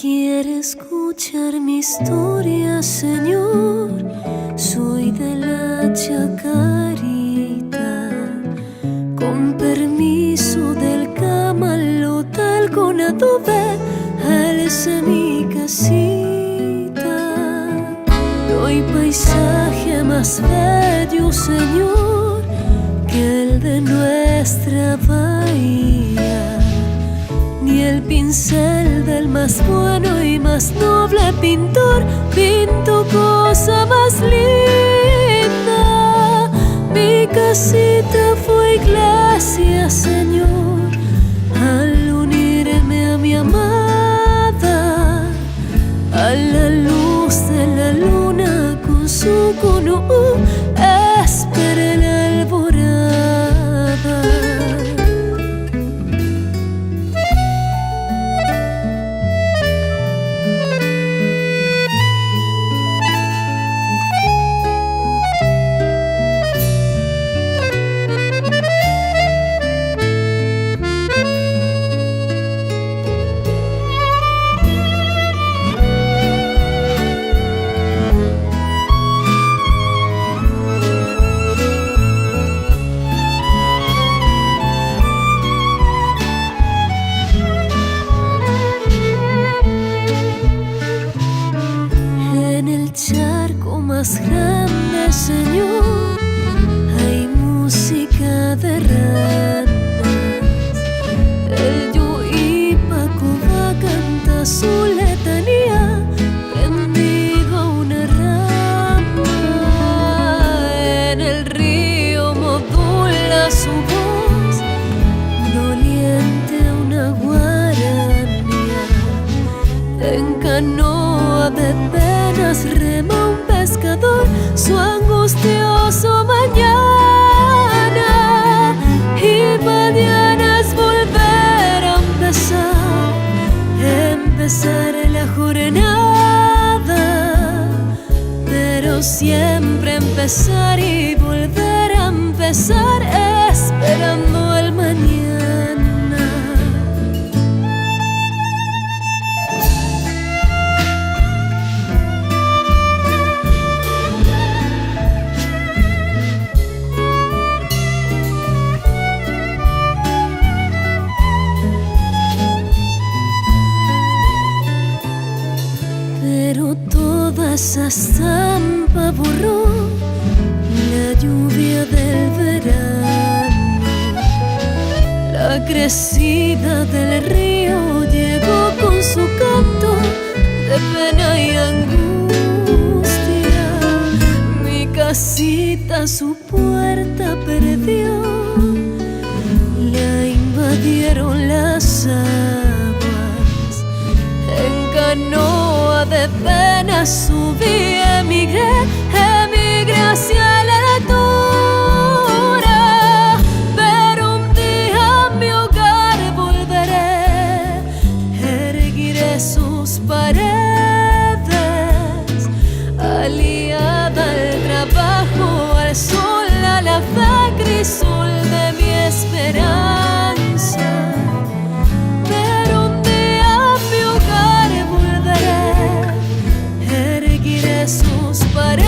Quiere escuchar mi historia, Señor. Soy de la Chacarita, con permiso del camalotal con adobe, alce mi casita. No hay paisaje más bello, Señor, que el de nuestra bahía, ni el pincel del más bueno y más noble pintor pintó cosa más linda. Mi casita fue iglesia, Señor, al unirme a mi amada, a la luz de la luna con su cono, esperé la alborada. Más grande, Señor, hay música de ranas. El Yuipacoba canta su letanía, prendido a una rama. En el río modula su voz, doliente una guaranía. En canoa de penas rema un pescador su angustioso mañana, y mañana es volver a empezar la jornada, pero siempre empezar y volver a empezar, esperando el mañana. Pero toda esa estampa borró la lluvia del verano. La crecida del río llegó con su canto de pena y angustia. Mi casita su puerta perdió, la invadieron las aguas. En canoa de pena subí, emigré hacia la altura. Pero un día a mi hogar volveré, erguiré sus paredes, aliada al trabajo, al sol, a la fe, crisol de mi esperanza. Sus paredes,